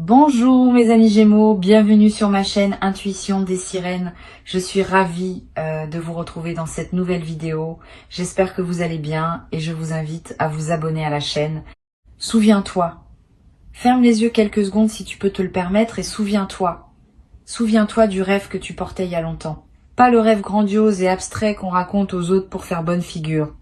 Bonjour mes amis Gémeaux, bienvenue sur ma chaîne Intuition des Sirènes. Je suis ravie de vous retrouver dans cette nouvelle vidéo. J'espère que vous allez bien et je vous invite à vous abonner à la chaîne. Souviens-toi, ferme les yeux quelques secondes si tu peux te le permettre et souviens-toi. Souviens-toi du rêve que tu portais il y a longtemps. Pas le rêve grandiose et abstrait qu'on raconte aux autres pour faire bonne figure.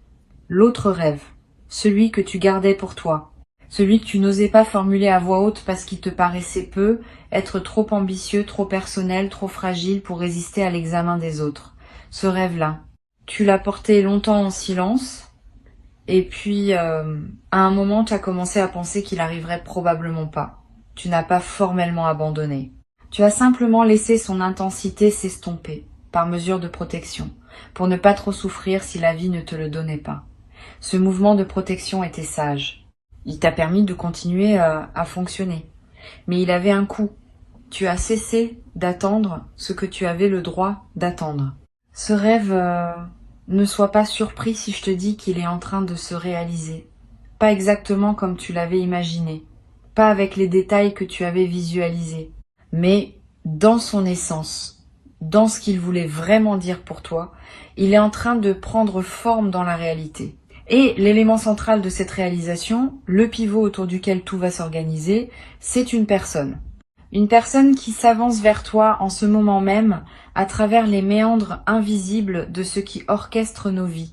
L'autre rêve, celui que tu gardais pour toi. Celui que tu n'osais pas formuler à voix haute parce qu'il te paraissait peu, être trop ambitieux, trop personnel, trop fragile pour résister à l'examen des autres. Ce rêve-là, tu l'as porté longtemps en silence, et puis à un moment tu as commencé à penser qu'il arriverait probablement pas. Tu n'as pas formellement abandonné. Tu as simplement laissé son intensité s'estomper, par mesure de protection, pour ne pas trop souffrir si la vie ne te le donnait pas. Ce mouvement de protection était sage. Il t'a permis de continuer à fonctionner. Mais il avait un coût. Tu as cessé d'attendre ce que tu avais le droit d'attendre. Ce rêve, ne sois pas surpris si je te dis qu'il est en train de se réaliser. Pas exactement comme tu l'avais imaginé. Pas avec les détails que tu avais visualisés. Mais dans son essence, dans ce qu'il voulait vraiment dire pour toi, il est en train de prendre forme dans la réalité. Et l'élément central de cette réalisation, le pivot autour duquel tout va s'organiser, c'est une personne. Une personne qui s'avance vers toi en ce moment même à travers les méandres invisibles de ce qui orchestre nos vies.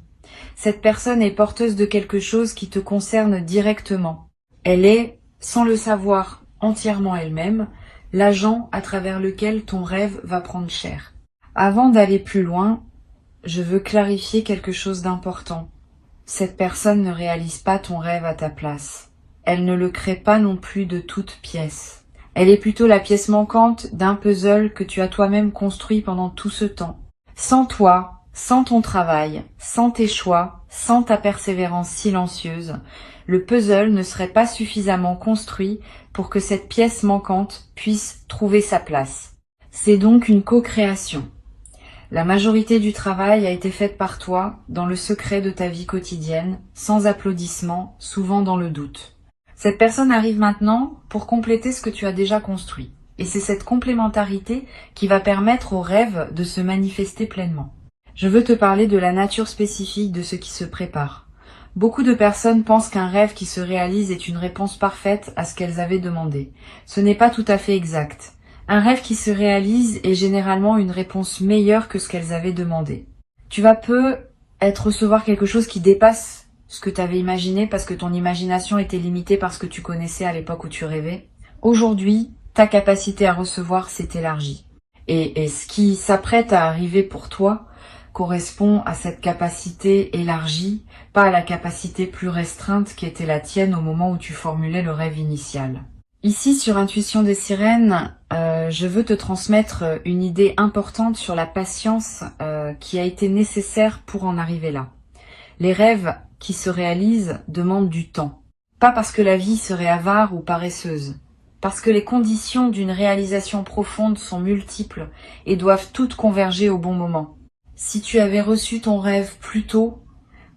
Cette personne est porteuse de quelque chose qui te concerne directement. Elle est, sans le savoir entièrement elle-même, l'agent à travers lequel ton rêve va prendre chair. Avant d'aller plus loin, je veux clarifier quelque chose d'important. Cette personne ne réalise pas ton rêve à ta place. Elle ne le crée pas non plus de toutes pièces. Elle est plutôt la pièce manquante d'un puzzle que tu as toi-même construit pendant tout ce temps. Sans toi, sans ton travail, sans tes choix, sans ta persévérance silencieuse, le puzzle ne serait pas suffisamment construit pour que cette pièce manquante puisse trouver sa place. C'est donc une co-création. La majorité du travail a été faite par toi, dans le secret de ta vie quotidienne, sans applaudissements, souvent dans le doute. Cette personne arrive maintenant pour compléter ce que tu as déjà construit. Et c'est cette complémentarité qui va permettre au rêve de se manifester pleinement. Je veux te parler de la nature spécifique de ce qui se prépare. Beaucoup de personnes pensent qu'un rêve qui se réalise est une réponse parfaite à ce qu'elles avaient demandé. Ce n'est pas tout à fait exact. Un rêve qui se réalise est généralement une réponse meilleure que ce qu'elles avaient demandé. Tu vas peut-être recevoir quelque chose qui dépasse ce que tu avais imaginé parce que ton imagination était limitée par ce que tu connaissais à l'époque où tu rêvais. Aujourd'hui, ta capacité à recevoir s'est élargie. Et ce qui s'apprête à arriver pour toi correspond à cette capacité élargie, pas à la capacité plus restreinte qui était la tienne au moment où tu formulais le rêve initial. Ici, sur Intuition des Sirènes, je veux te transmettre une idée importante sur la patience qui a été nécessaire pour en arriver là. Les rêves qui se réalisent demandent du temps. Pas parce que la vie serait avare ou paresseuse, parce que les conditions d'une réalisation profonde sont multiples et doivent toutes converger au bon moment. Si tu avais reçu ton rêve plus tôt,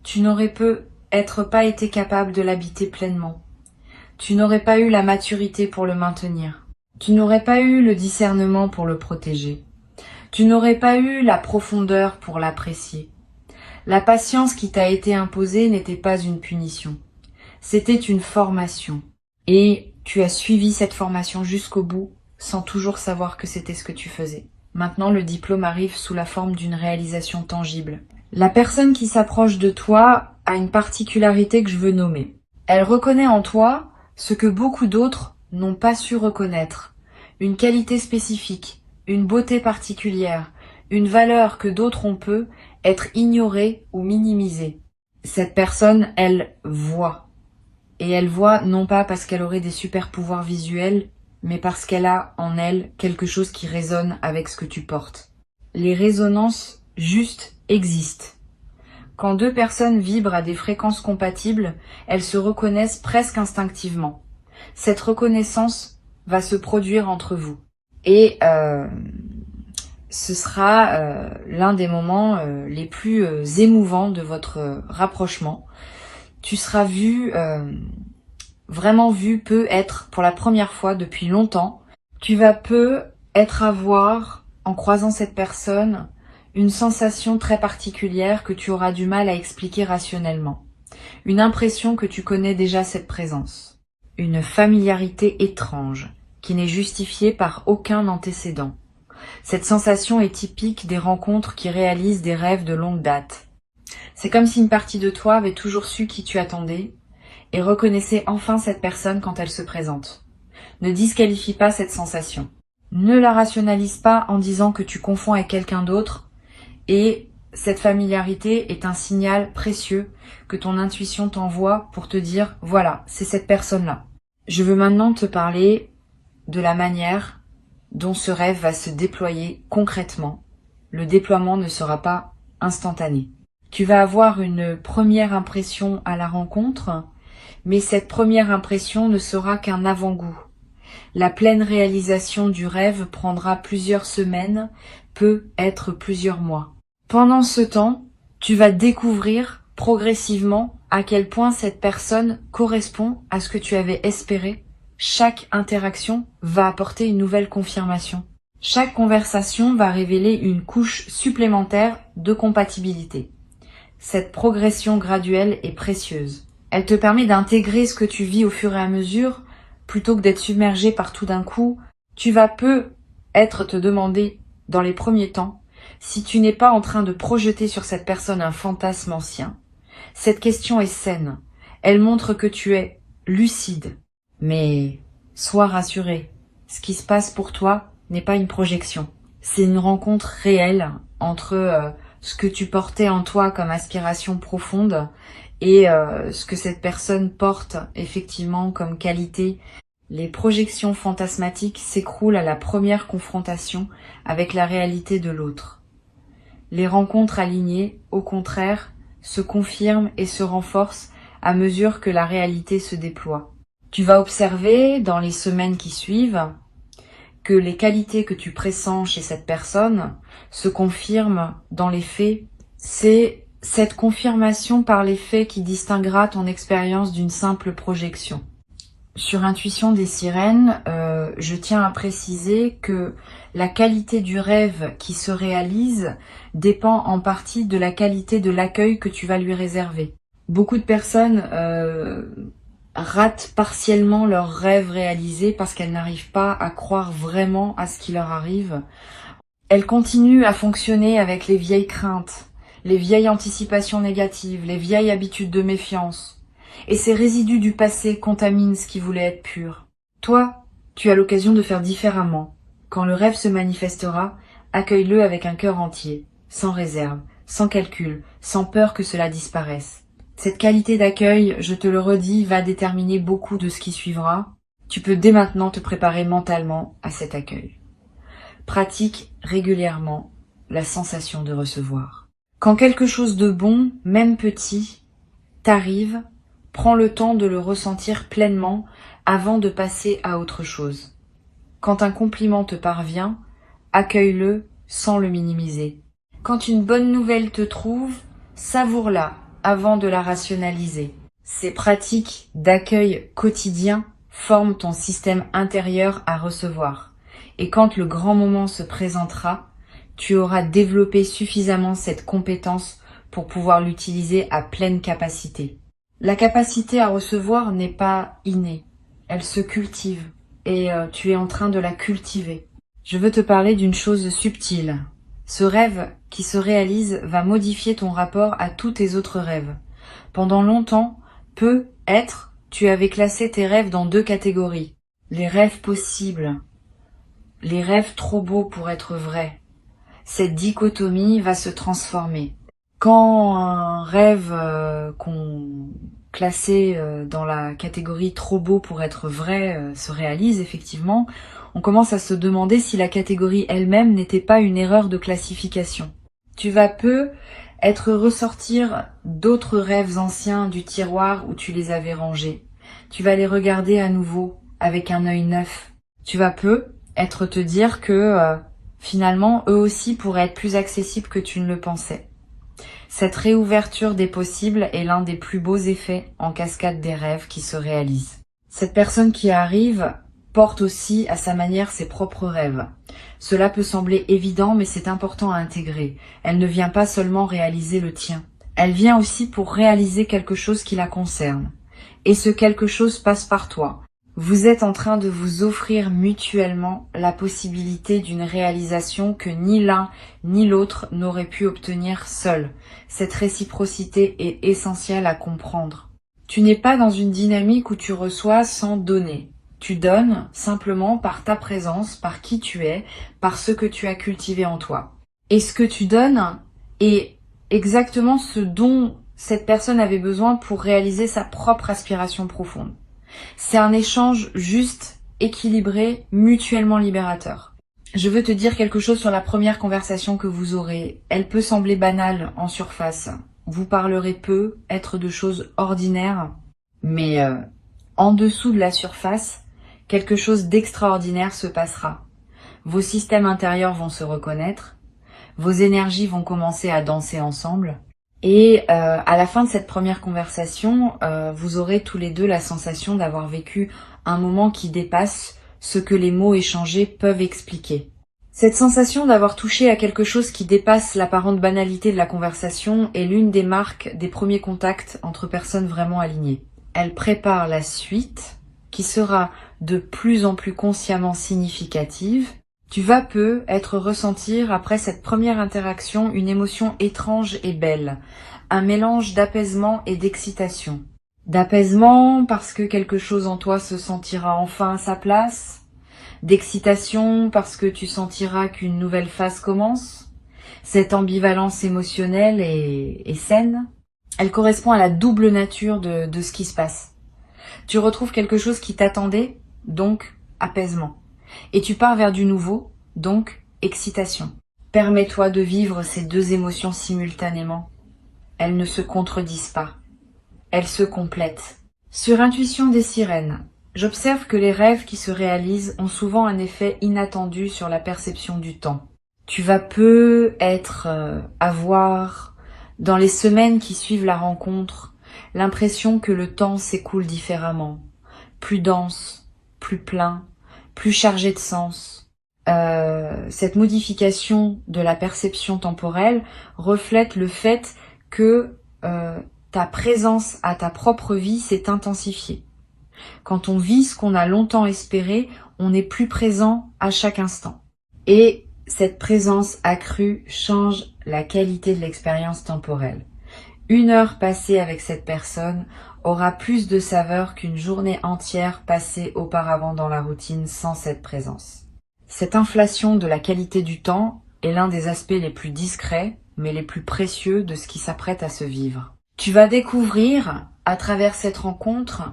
tu n'aurais peut-être pas été capable de l'habiter pleinement. Tu n'aurais pas eu la maturité pour le maintenir. Tu n'aurais pas eu le discernement pour le protéger. Tu n'aurais pas eu la profondeur pour l'apprécier. La patience qui t'a été imposée n'était pas une punition. C'était une formation. Et tu as suivi cette formation jusqu'au bout, sans toujours savoir que c'était ce que tu faisais. Maintenant, le diplôme arrive sous la forme d'une réalisation tangible. La personne qui s'approche de toi a une particularité que je veux nommer. Elle reconnaît en toi ce que beaucoup d'autres n'ont pas su reconnaître. Une qualité spécifique, une beauté particulière, une valeur que d'autres ont peu être ignorée ou minimisée. Cette personne, elle voit. Et elle voit non pas parce qu'elle aurait des super pouvoirs visuels, mais parce qu'elle a en elle quelque chose qui résonne avec ce que tu portes. Les résonances justes existent. Quand deux personnes vibrent à des fréquences compatibles, elles se reconnaissent presque instinctivement. Cette reconnaissance va se produire entre vous. Et ce sera l'un des moments les plus émouvants de votre rapprochement. Tu seras vu vraiment vu peut être pour la première fois depuis longtemps. Tu vas peu être avoir, en croisant cette personne, une sensation très particulière que tu auras du mal à expliquer rationnellement. Une impression que tu connais déjà cette présence. Une familiarité étrange, qui n'est justifiée par aucun antécédent. Cette sensation est typique des rencontres qui réalisent des rêves de longue date. C'est comme si une partie de toi avait toujours su qui tu attendais et reconnaissait enfin cette personne quand elle se présente. Ne disqualifie pas cette sensation. Ne la rationalise pas en disant que tu confonds avec quelqu'un d'autre, et cette familiarité est un signal précieux que ton intuition t'envoie pour te dire « voilà, c'est cette personne-là ». Je veux maintenant te parler de la manière dont ce rêve va se déployer concrètement. Le déploiement ne sera pas instantané. Tu vas avoir une première impression à la rencontre, mais cette première impression ne sera qu'un avant-goût. La pleine réalisation du rêve prendra plusieurs semaines, peut être plusieurs mois. Pendant ce temps, tu vas découvrir progressivement à quel point cette personne correspond à ce que tu avais espéré. Chaque interaction va apporter une nouvelle confirmation. Chaque conversation va révéler une couche supplémentaire de compatibilité. Cette progression graduelle est précieuse. Elle te permet d'intégrer ce que tu vis au fur et à mesure, plutôt que d'être submergé par tout d'un coup. Tu vas peut-être te demander, dans les premiers temps, si tu n'es pas en train de projeter sur cette personne un fantasme ancien. Cette question est saine. Elle montre que tu es lucide. Mais sois rassuré, ce qui se passe pour toi n'est pas une projection. C'est une rencontre réelle entre ce que tu portais en toi comme aspiration profonde et ce que cette personne porte effectivement comme qualité. Les projections fantasmatiques s'écroulent à la première confrontation avec la réalité de l'autre. Les rencontres alignées, au contraire, se confirment et se renforcent à mesure que la réalité se déploie. Tu vas observer, dans les semaines qui suivent, que les qualités que tu pressens chez cette personne se confirment dans les faits. C'est cette confirmation par les faits qui distinguera ton expérience d'une simple projection. Sur Intuition des sirènes, je tiens à préciser que la qualité du rêve qui se réalise dépend en partie de la qualité de l'accueil que tu vas lui réserver. Beaucoup de personnes ratent partiellement leurs rêves réalisés parce qu'elles n'arrivent pas à croire vraiment à ce qui leur arrive. Elles continuent à fonctionner avec les vieilles craintes, les vieilles anticipations négatives, les vieilles habitudes de méfiance. Et ces résidus du passé contaminent ce qui voulait être pur. Toi, tu as l'occasion de faire différemment. Quand le rêve se manifestera, accueille-le avec un cœur entier, sans réserve, sans calcul, sans peur que cela disparaisse. Cette qualité d'accueil, je te le redis, va déterminer beaucoup de ce qui suivra. Tu peux dès maintenant te préparer mentalement à cet accueil. Pratique régulièrement la sensation de recevoir. Quand quelque chose de bon, même petit, t'arrive, prends le temps de le ressentir pleinement avant de passer à autre chose. Quand un compliment te parvient, accueille-le sans le minimiser. Quand une bonne nouvelle te trouve, savoure-la avant de la rationaliser. Ces pratiques d'accueil quotidien forment ton système intérieur à recevoir. Et quand le grand moment se présentera, tu auras développé suffisamment cette compétence pour pouvoir l'utiliser à pleine capacité. La capacité à recevoir n'est pas innée, elle se cultive et tu es en train de la cultiver. Je veux te parler d'une chose subtile. Ce rêve qui se réalise va modifier ton rapport à tous tes autres rêves. Pendant longtemps, peut-être, tu avais classé tes rêves dans deux catégories. Les rêves possibles, les rêves trop beaux pour être vrais. Cette dichotomie va se transformer. Quand un rêve qu'on classait dans la catégorie trop beau pour être vrai se réalise effectivement, on commence à se demander si la catégorie elle-même n'était pas une erreur de classification. Tu vas être ressortir d'autres rêves anciens du tiroir où tu les avais rangés. Tu vas les regarder à nouveau avec un œil neuf. Tu vas être te dire que finalement eux aussi pourraient être plus accessibles que tu ne le pensais. Cette réouverture des possibles est l'un des plus beaux effets en cascade des rêves qui se réalisent. Cette personne qui arrive porte aussi à sa manière ses propres rêves. Cela peut sembler évident, mais c'est important à intégrer. Elle ne vient pas seulement réaliser le tien. Elle vient aussi pour réaliser quelque chose qui la concerne. Et ce quelque chose passe par toi. Vous êtes en train de vous offrir mutuellement la possibilité d'une réalisation que ni l'un ni l'autre n'aurait pu obtenir seul. Cette réciprocité est essentielle à comprendre. Tu n'es pas dans une dynamique où tu reçois sans donner. Tu donnes simplement par ta présence, par qui tu es, par ce que tu as cultivé en toi. Et ce que tu donnes est exactement ce dont cette personne avait besoin pour réaliser sa propre aspiration profonde. C'est un échange juste, équilibré, mutuellement libérateur. Je veux te dire quelque chose sur la première conversation que vous aurez. Elle peut sembler banale en surface. Vous parlerez peu, être de choses ordinaires, mais en dessous de la surface, quelque chose d'extraordinaire se passera. Vos systèmes intérieurs vont se reconnaître, vos énergies vont commencer à danser ensemble, et à la fin de cette première conversation, vous aurez tous les deux la sensation d'avoir vécu un moment qui dépasse ce que les mots échangés peuvent expliquer. Cette sensation d'avoir touché à quelque chose qui dépasse l'apparente banalité de la conversation est l'une des marques des premiers contacts entre personnes vraiment alignées. Elle prépare la suite, qui sera de plus en plus consciemment significative. Tu vas peu être ressentir après cette première interaction une émotion étrange et belle, un mélange d'apaisement et d'excitation. D'apaisement parce que quelque chose en toi se sentira enfin à sa place, d'excitation parce que tu sentiras qu'une nouvelle phase commence. Cette ambivalence émotionnelle est saine. Elle correspond à la double nature de ce qui se passe. Tu retrouves quelque chose qui t'attendait, donc apaisement. Et tu pars vers du nouveau, donc excitation. Permets-toi de vivre ces deux émotions simultanément. Elles ne se contredisent pas. Elles se complètent. Sur Intuition des sirènes, j'observe que les rêves qui se réalisent ont souvent un effet inattendu sur la perception du temps. Tu vas peu avoir, dans les semaines qui suivent la rencontre, l'impression que le temps s'écoule différemment, plus dense, plus plein, plus chargé de sens. Cette modification de la perception temporelle reflète le fait que ta présence à ta propre vie s'est intensifiée. Quand on vit ce qu'on a longtemps espéré, on est plus présent à chaque instant. Et cette présence accrue change la qualité de l'expérience temporelle. Une heure passée avec cette personne aura plus de saveur qu'une journée entière passée auparavant dans la routine sans cette présence. Cette inflation de la qualité du temps est l'un des aspects les plus discrets, mais les plus précieux de ce qui s'apprête à se vivre. Tu vas découvrir, à travers cette rencontre,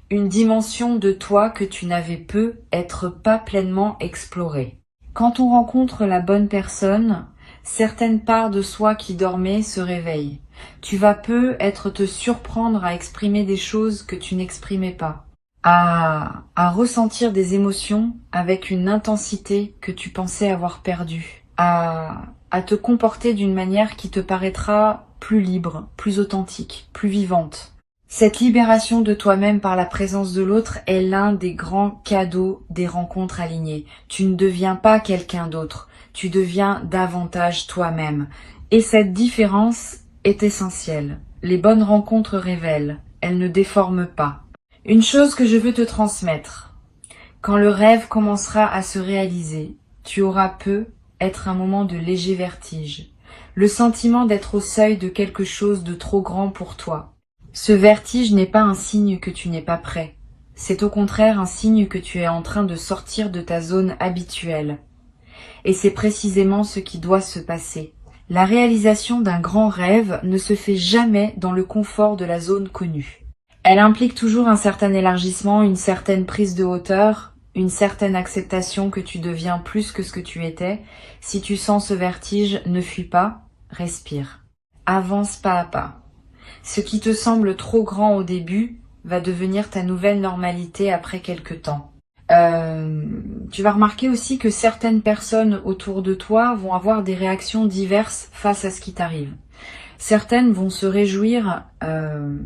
une dimension de toi que tu n'avais pu être pas pleinement explorée. Quand on rencontre la bonne personne, certaines parts de soi qui dormaient se réveillent. Tu vas peu te surprendre à exprimer des choses que tu n'exprimais pas, à ressentir des émotions avec une intensité que tu pensais avoir perdue, à te comporter d'une manière qui te paraîtra plus libre, plus authentique, plus vivante. Cette libération de toi-même par la présence de l'autre est l'un des grands cadeaux des rencontres alignées. Tu ne deviens pas quelqu'un d'autre, tu deviens davantage toi-même. Et cette différence est essentielle. Les bonnes rencontres révèlent, elles ne déforment pas. Une chose que je veux te transmettre, quand le rêve commencera à se réaliser, tu auras peu être un moment de léger vertige, le sentiment d'être au seuil de quelque chose de trop grand pour toi. Ce vertige n'est pas un signe que tu n'es pas prêt, c'est au contraire un signe que tu es en train de sortir de ta zone habituelle. Et c'est précisément ce qui doit se passer. La réalisation d'un grand rêve ne se fait jamais dans le confort de la zone connue. Elle implique toujours un certain élargissement, une certaine prise de hauteur, une certaine acceptation que tu deviens plus que ce que tu étais. Si tu sens ce vertige, ne fuis pas, respire. Avance pas à pas. Ce qui te semble trop grand au début va devenir ta nouvelle normalité après quelque temps. Tu vas remarquer aussi que certaines personnes autour de toi vont avoir des réactions diverses face à ce qui t'arrive. Certaines vont se réjouir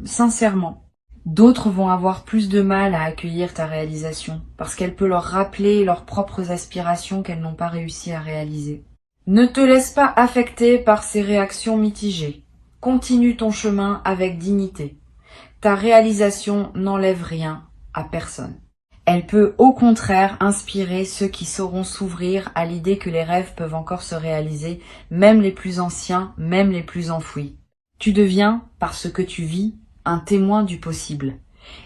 sincèrement D'autres vont avoir plus de mal à accueillir ta réalisation, parce qu'elle peut leur rappeler leurs propres aspirations qu'elles n'ont pas réussi à réaliser. Ne te laisse pas affecter par ces réactions mitigées. Continue ton chemin avec dignité. Ta réalisation n'enlève rien à personne. Elle peut au contraire inspirer ceux qui sauront s'ouvrir à l'idée que les rêves peuvent encore se réaliser, même les plus anciens, même les plus enfouis. Tu deviens, par ce que tu vis, un témoin du possible.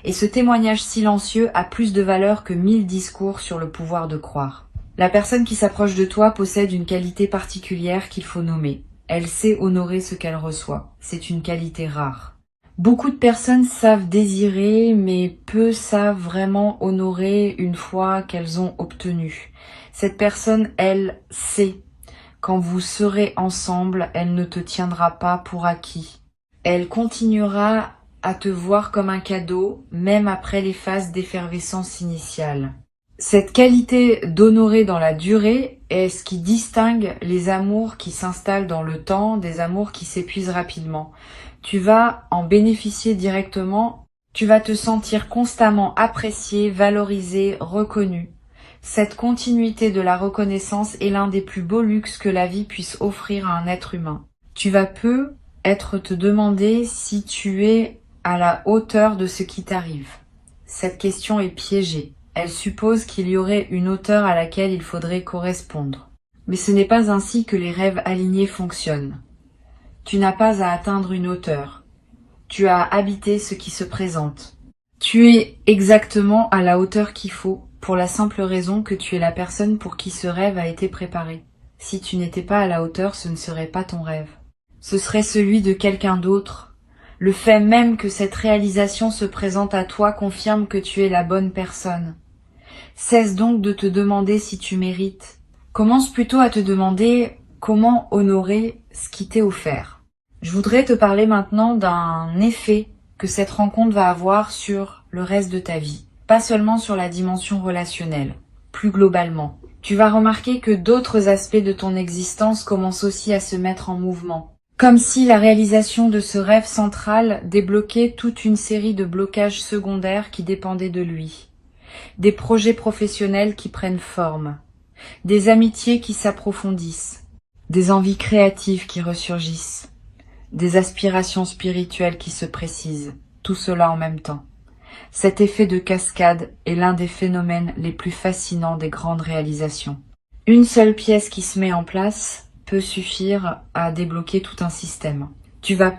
Et ce témoignage silencieux a plus de valeur que 1000 discours sur le pouvoir de croire. La personne qui s'approche de toi possède une qualité particulière qu'il faut nommer. Elle sait honorer ce qu'elle reçoit. C'est une qualité rare. Beaucoup de personnes savent désirer, mais peu savent vraiment honorer une fois qu'elles ont obtenu. Cette personne, elle sait. Quand vous serez ensemble, elle ne te tiendra pas pour acquis. Elle continuera à te voir comme un cadeau, même après les phases d'effervescence initiale. Cette qualité d'honorer dans la durée est ce qui distingue les amours qui s'installent dans le temps des amours qui s'épuisent rapidement. Tu vas en bénéficier directement, tu vas te sentir constamment apprécié, valorisé, reconnu. Cette continuité de la reconnaissance est l'un des plus beaux luxes que la vie puisse offrir à un être humain. Tu vas peu être te demander si tu es à la hauteur de ce qui t'arrive. Cette question est piégée. Elle suppose qu'il y aurait une hauteur à laquelle il faudrait correspondre. Mais ce n'est pas ainsi que les rêves alignés fonctionnent. Tu n'as pas à atteindre une hauteur. Tu as à habiter ce qui se présente. Tu es exactement à la hauteur qu'il faut, pour la simple raison que tu es la personne pour qui ce rêve a été préparé. Si tu n'étais pas à la hauteur, ce ne serait pas ton rêve. Ce serait celui de quelqu'un d'autre. Le fait même que cette réalisation se présente à toi confirme que tu es la bonne personne. Cesse donc de te demander si tu mérites. Commence plutôt à te demander comment honorer ce qui t'est offert. Je voudrais te parler maintenant d'un effet que cette rencontre va avoir sur le reste de ta vie. Pas seulement sur la dimension relationnelle, plus globalement. Tu vas remarquer que d'autres aspects de ton existence commencent aussi à se mettre en mouvement. Comme si la réalisation de ce rêve central débloquait toute une série de blocages secondaires qui dépendaient de lui. Des projets professionnels qui prennent forme, des amitiés qui s'approfondissent, des envies créatives qui ressurgissent, des aspirations spirituelles qui se précisent, tout cela en même temps. Cet effet de cascade est l'un des phénomènes les plus fascinants des grandes réalisations. Une seule pièce qui se met en place peut suffire à débloquer tout un système. Tu vas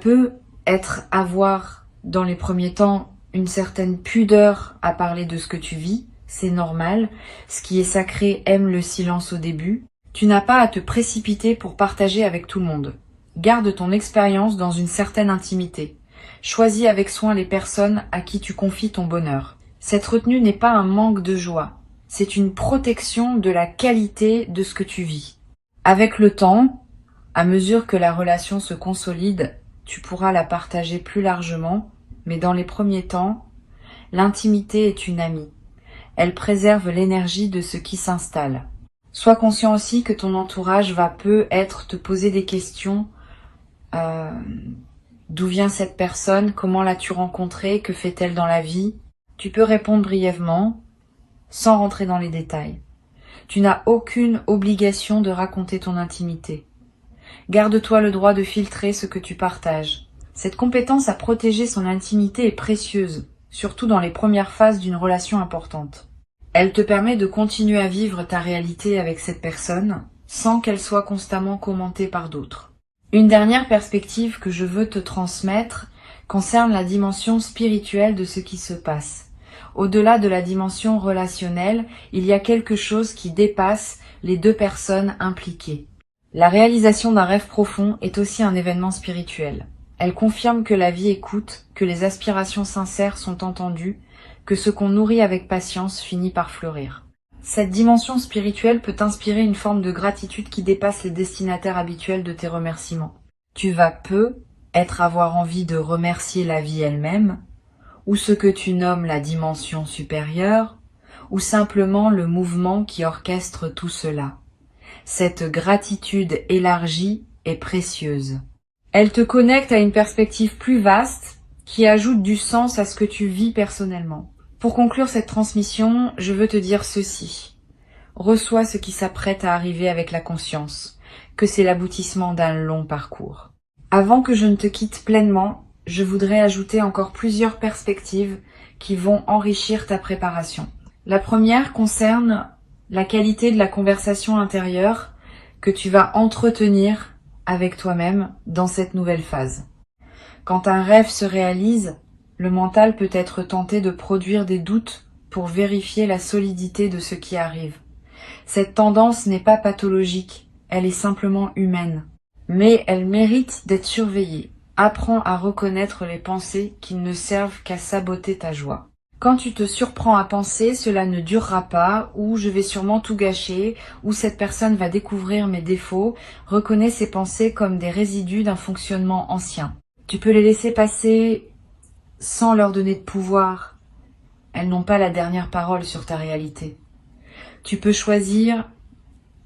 avoir dans les premiers temps une certaine pudeur à parler de ce que tu vis, c'est normal. Ce qui est sacré aime le silence au début. Tu n'as pas à te précipiter pour partager avec tout le monde. Garde ton expérience dans une certaine intimité. Choisis avec soin les personnes à qui tu confies ton bonheur. Cette retenue n'est pas un manque de joie, c'est une protection de la qualité de ce que tu vis. Avec le temps, à mesure que la relation se consolide, tu pourras la partager plus largement, mais dans les premiers temps, l'intimité est une amie. Elle préserve l'énergie de ce qui s'installe. Sois conscient aussi que ton entourage va peut-être te poser des questions. D'où vient cette personne? Comment l'as-tu rencontrée? Que fait-elle dans la vie? Tu peux répondre brièvement, sans rentrer dans les détails. Tu n'as aucune obligation de raconter ton intimité. Garde-toi le droit de filtrer ce que tu partages. Cette compétence à protéger son intimité est précieuse, surtout dans les premières phases d'une relation importante. Elle te permet de continuer à vivre ta réalité avec cette personne, sans qu'elle soit constamment commentée par d'autres. Une dernière perspective que je veux te transmettre concerne la dimension spirituelle de ce qui se passe. Au-delà de la dimension relationnelle, il y a quelque chose qui dépasse les deux personnes impliquées. La réalisation d'un rêve profond est aussi un événement spirituel. Elle confirme que la vie écoute, que les aspirations sincères sont entendues, que ce qu'on nourrit avec patience finit par fleurir. Cette dimension spirituelle peut inspirer une forme de gratitude qui dépasse les destinataires habituels de tes remerciements. Tu vas avoir envie de remercier la vie elle-même, ou ce que tu nommes la dimension supérieure, ou simplement le mouvement qui orchestre tout cela. Cette gratitude élargie est précieuse. Elle te connecte à une perspective plus vaste qui ajoute du sens à ce que tu vis personnellement. Pour conclure cette transmission, je veux te dire ceci. Reçois ce qui s'apprête à arriver avec la conscience, que c'est l'aboutissement d'un long parcours. Avant que je ne te quitte pleinement, je voudrais ajouter encore plusieurs perspectives qui vont enrichir ta préparation. La première concerne la qualité de la conversation intérieure que tu vas entretenir avec toi-même dans cette nouvelle phase. Quand un rêve se réalise, le mental peut être tenté de produire des doutes pour vérifier la solidité de ce qui arrive. Cette tendance n'est pas pathologique, elle est simplement humaine. Mais elle mérite d'être surveillée. Apprends à reconnaître les pensées qui ne servent qu'à saboter ta joie. Quand tu te surprends à penser, cela ne durera pas, ou je vais sûrement tout gâcher, ou cette personne va découvrir mes défauts, reconnais ces pensées comme des résidus d'un fonctionnement ancien. Tu peux les laisser passer sans leur donner de pouvoir. Elles n'ont pas la dernière parole sur ta réalité. Tu peux choisir,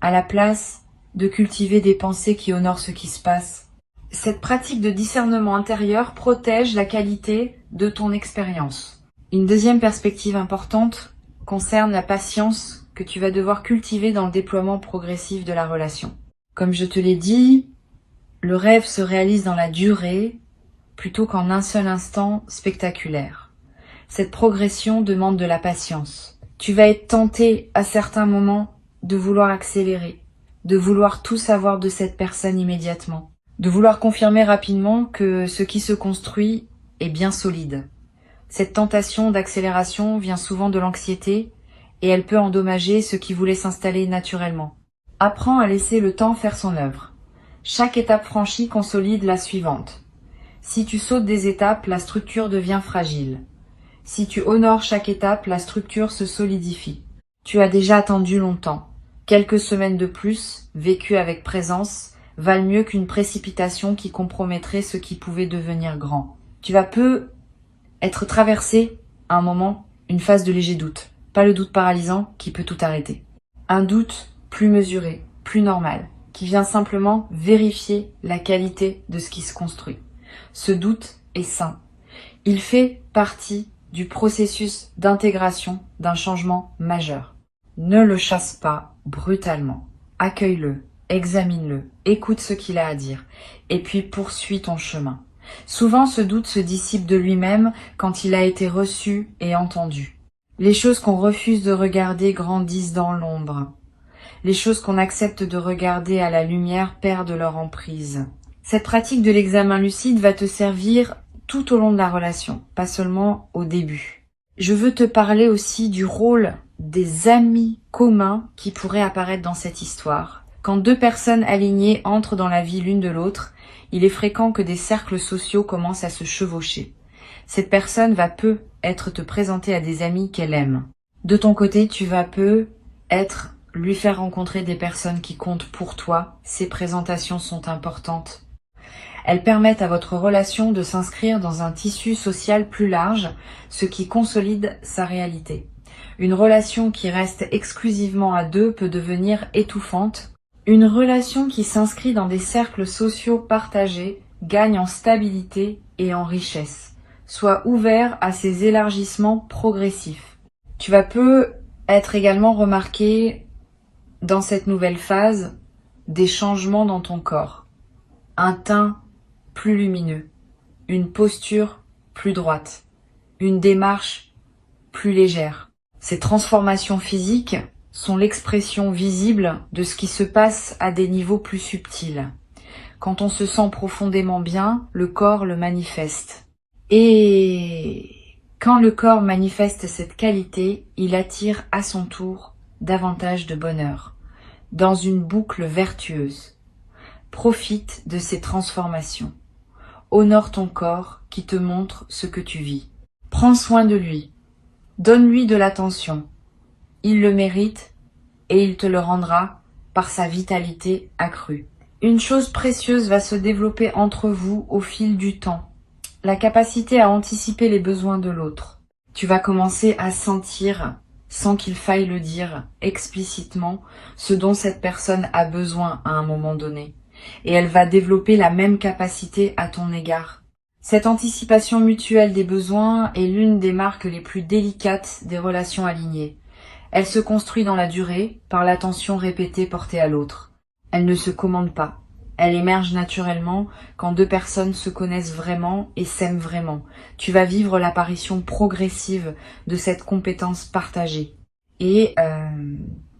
à la place, de cultiver des pensées qui honorent ce qui se passe. Cette pratique de discernement intérieur protège la qualité de ton expérience. Une deuxième perspective importante concerne la patience que tu vas devoir cultiver dans le déploiement progressif de la relation. Comme je te l'ai dit, le rêve se réalise dans la durée plutôt qu'en un seul instant spectaculaire. Cette progression demande de la patience. Tu vas être tenté à certains moments de vouloir accélérer, de vouloir tout savoir de cette personne immédiatement, de vouloir confirmer rapidement que ce qui se construit est bien solide. Cette tentation d'accélération vient souvent de l'anxiété et elle peut endommager ce qui voulait s'installer naturellement. Apprends à laisser le temps faire son œuvre. Chaque étape franchie consolide la suivante. Si tu sautes des étapes, la structure devient fragile. Si tu honores chaque étape, la structure se solidifie. Tu as déjà attendu longtemps. Quelques semaines de plus, vécues avec présence, valent mieux qu'une précipitation qui compromettrait ce qui pouvait devenir grand. Tu vas peu être traversé, à un moment, une phase de léger doute. Pas le doute paralysant qui peut tout arrêter. Un doute plus mesuré, plus normal, qui vient simplement vérifier la qualité de ce qui se construit. Ce doute est sain. Il fait partie du processus d'intégration d'un changement majeur. Ne le chasse pas brutalement. Accueille-le, examine-le, écoute ce qu'il a à dire, et puis poursuis ton chemin. Souvent, ce doute se dissipe de lui-même quand il a été reçu et entendu. Les choses qu'on refuse de regarder grandissent dans l'ombre. Les choses qu'on accepte de regarder à la lumière perdent leur emprise. Cette pratique de l'examen lucide va te servir tout au long de la relation, pas seulement au début. Je veux te parler aussi du rôle des amis communs qui pourraient apparaître dans cette histoire. Quand deux personnes alignées entrent dans la vie l'une de l'autre, il est fréquent que des cercles sociaux commencent à se chevaucher. Cette personne va peu être te présenter à des amis qu'elle aime. De ton côté, tu vas peu être lui faire rencontrer des personnes qui comptent pour toi. Ces présentations sont importantes. Elles permettent à votre relation de s'inscrire dans un tissu social plus large, ce qui consolide sa réalité. Une relation qui reste exclusivement à deux peut devenir étouffante. Une relation qui s'inscrit dans des cercles sociaux partagés gagne en stabilité et en richesse. Sois ouvert à ces élargissements progressifs. Tu vas peu être également remarqué dans cette nouvelle phase des changements dans ton corps. Un teint plus lumineux, une posture plus droite, une démarche plus légère. Ces transformations physiques sont l'expression visible de ce qui se passe à des niveaux plus subtils. Quand on se sent profondément bien, le corps le manifeste. Et quand le corps manifeste cette qualité, il attire à son tour davantage de bonheur, dans une boucle vertueuse. Profite de ces transformations. Honore ton corps qui te montre ce que tu vis. Prends soin de lui. Donne-lui de l'attention. Il le mérite et il te le rendra par sa vitalité accrue. Une chose précieuse va se développer entre vous au fil du temps. La capacité à anticiper les besoins de l'autre. Tu vas commencer à sentir, sans qu'il faille le dire explicitement, ce dont cette personne a besoin à un moment donné. Et elle va développer la même capacité à ton égard. Cette anticipation mutuelle des besoins est l'une des marques les plus délicates des relations alignées. Elle se construit dans la durée par l'attention répétée portée à l'autre. Elle ne se commande pas. Elle émerge naturellement quand deux personnes se connaissent vraiment et s'aiment vraiment. Tu vas vivre l'apparition progressive de cette compétence partagée. Et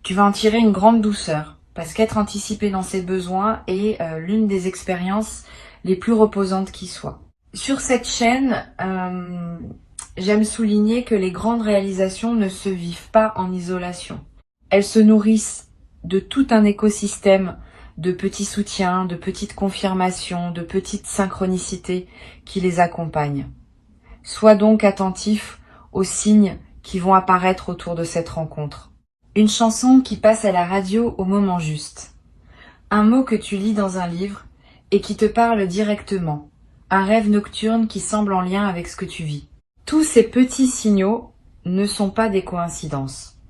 tu vas en tirer une grande douceur, parce qu'être anticipé dans ses besoins est l'une des expériences les plus reposantes qui soient. Sur cette chaîne, j'aime souligner que les grandes réalisations ne se vivent pas en isolation. Elles se nourrissent de tout un écosystème de petits soutiens, de petites confirmations, de petites synchronicités qui les accompagnent. Sois donc attentif aux signes qui vont apparaître autour de cette rencontre. Une chanson qui passe à la radio au moment juste. Un mot que tu lis dans un livre et qui te parle directement. Un rêve nocturne qui semble en lien avec ce que tu vis. Tous ces petits signaux ne sont pas des coïncidences.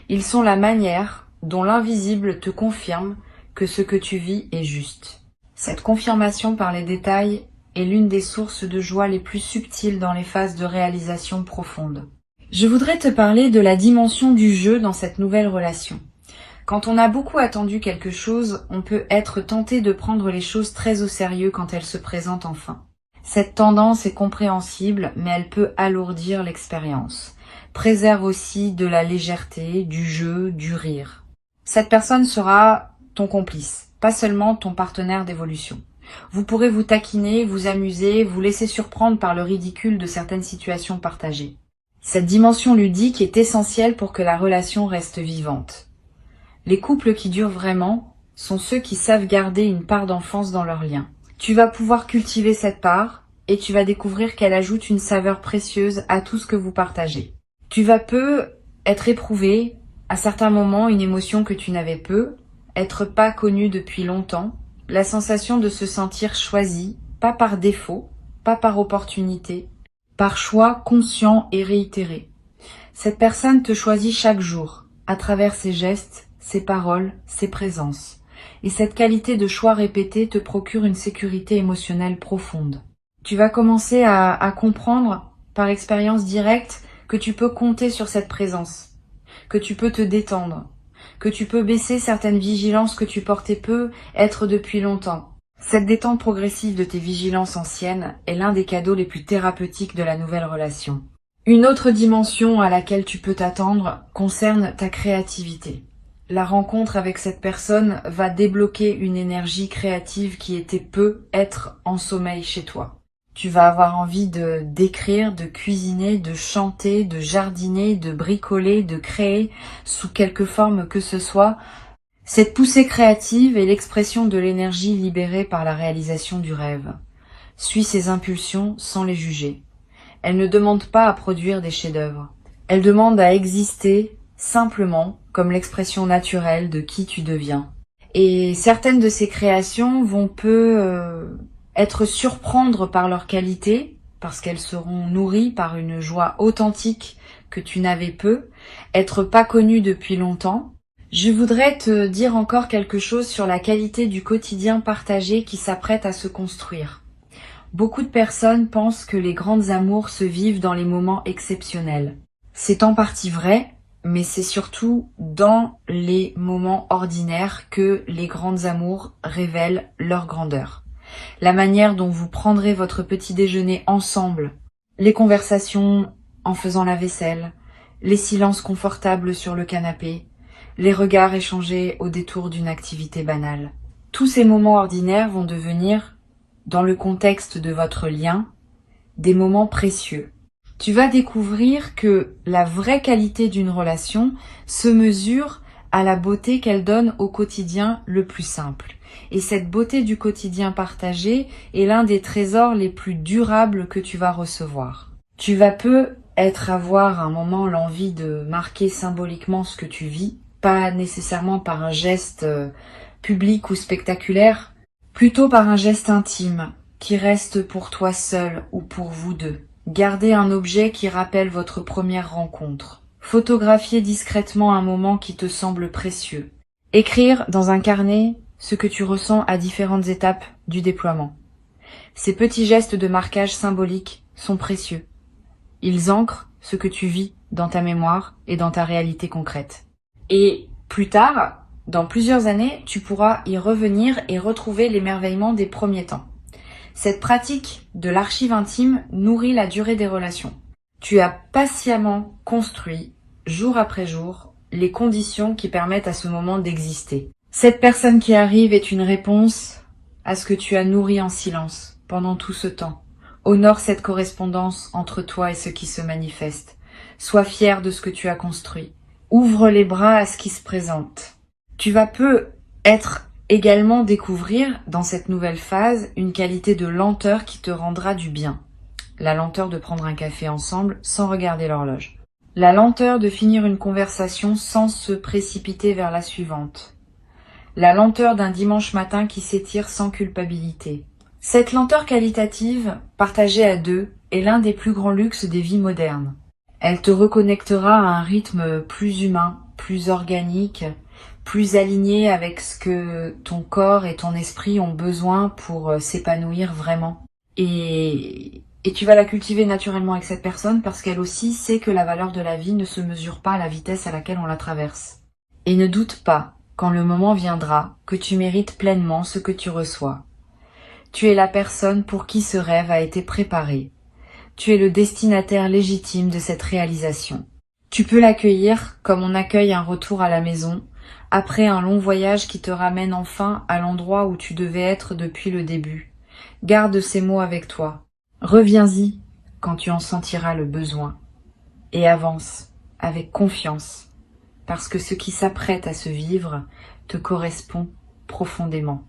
Ils sont la manière dont l'invisible te confirme que ce que tu vis est juste. Cette confirmation par les détails est l'une des sources de joie les plus subtiles dans les phases de réalisation profonde. Je voudrais te parler de la dimension du jeu dans cette nouvelle relation. Quand on a beaucoup attendu quelque chose, on peut être tenté de prendre les choses très au sérieux quand elles se présentent enfin. Cette tendance est compréhensible, mais elle peut alourdir l'expérience. Préserve aussi de la légèreté, du jeu, du rire. Cette personne sera ton complice, pas seulement ton partenaire d'évolution. Vous pourrez vous taquiner, vous amuser, vous laisser surprendre par le ridicule de certaines situations partagées. Cette dimension ludique est essentielle pour que la relation reste vivante. Les couples qui durent vraiment sont ceux qui savent garder une part d'enfance dans leur lien. Tu vas pouvoir cultiver cette part et tu vas découvrir qu'elle ajoute une saveur précieuse à tout ce que vous partagez. Tu vas peu être éprouvé, à certains moments, une émotion que tu n'avais peu, être pas connu depuis longtemps, la sensation de se sentir choisi, pas par défaut, pas par opportunité, par choix conscient et réitéré. Cette personne te choisit chaque jour, à travers ses gestes, ses paroles, ses présences. Et cette qualité de choix répété te procure une sécurité émotionnelle profonde. Tu vas commencer à comprendre, par expérience directe, que tu peux compter sur cette présence, que tu peux te détendre, que tu peux baisser certaines vigilances que tu portais peu, être depuis longtemps. Cette détente progressive de tes vigilances anciennes est l'un des cadeaux les plus thérapeutiques de la nouvelle relation. Une autre dimension à laquelle tu peux t'attendre concerne ta créativité. La rencontre avec cette personne va débloquer une énergie créative qui était peu être en sommeil chez toi. Tu vas avoir envie d'écrire, de cuisiner, de chanter, de jardiner, de bricoler, de créer, sous quelque forme que ce soit. Cette poussée créative est l'expression de l'énergie libérée par la réalisation du rêve. Suis ses impulsions sans les juger. Elle ne demande pas à produire des chefs-d'œuvre. Elle demande à exister simplement comme l'expression naturelle de qui tu deviens. Et certaines de ces créations vont être surprendre par leur qualité, parce qu'elles seront nourries par une joie authentique que tu n'avais peu, être pas connues depuis longtemps. Je voudrais te dire encore quelque chose sur la qualité du quotidien partagé qui s'apprête à se construire. Beaucoup de personnes pensent que les grandes amours se vivent dans les moments exceptionnels. C'est en partie vrai, mais c'est surtout dans les moments ordinaires que les grandes amours révèlent leur grandeur. La manière dont vous prendrez votre petit déjeuner ensemble, les conversations en faisant la vaisselle, les silences confortables sur le canapé, les regards échangés au détour d'une activité banale. Tous ces moments ordinaires vont devenir, dans le contexte de votre lien, des moments précieux. Tu vas découvrir que la vraie qualité d'une relation se mesure à la beauté qu'elle donne au quotidien le plus simple. Et cette beauté du quotidien partagé est l'un des trésors les plus durables que tu vas recevoir. Tu vas avoir à un moment l'envie de marquer symboliquement ce que tu vis, pas nécessairement par un geste public ou spectaculaire, plutôt par un geste intime qui reste pour toi seul ou pour vous deux. Gardez un objet qui rappelle votre première rencontre. Photographiez discrètement un moment qui te semble précieux. Écrire dans un carnet ce que tu ressens à différentes étapes du déploiement. Ces petits gestes de marquage symbolique sont précieux. Ils ancrent ce que tu vis dans ta mémoire et dans ta réalité concrète. Et plus tard, dans plusieurs années, tu pourras y revenir et retrouver l'émerveillement des premiers temps. Cette pratique de l'archive intime nourrit la durée des relations. Tu as patiemment construit, jour après jour, les conditions qui permettent à ce moment d'exister. Cette personne qui arrive est une réponse à ce que tu as nourri en silence pendant tout ce temps. Honore cette correspondance entre toi et ce qui se manifeste. Sois fier de ce que tu as construit. Ouvre les bras à ce qui se présente. Tu vas peut-être également découvrir dans cette nouvelle phase une qualité de lenteur qui te rendra du bien. La lenteur de prendre un café ensemble sans regarder l'horloge. La lenteur de finir une conversation sans se précipiter vers la suivante. La lenteur d'un dimanche matin qui s'étire sans culpabilité. Cette lenteur qualitative, partagée à deux, est l'un des plus grands luxes des vies modernes. Elle te reconnectera à un rythme plus humain, plus organique, plus aligné avec ce que ton corps et ton esprit ont besoin pour s'épanouir vraiment. Et tu vas la cultiver naturellement avec cette personne parce qu'elle aussi sait que la valeur de la vie ne se mesure pas à la vitesse à laquelle on la traverse. Et ne doute pas, quand le moment viendra, que tu mérites pleinement ce que tu reçois. Tu es la personne pour qui ce rêve a été préparé. Tu es le destinataire légitime de cette réalisation. Tu peux l'accueillir comme on accueille un retour à la maison, après un long voyage qui te ramène enfin à l'endroit où tu devais être depuis le début. Garde ces mots avec toi. Reviens-y quand tu en sentiras le besoin. Et avance avec confiance, parce que ce qui s'apprête à se vivre te correspond profondément.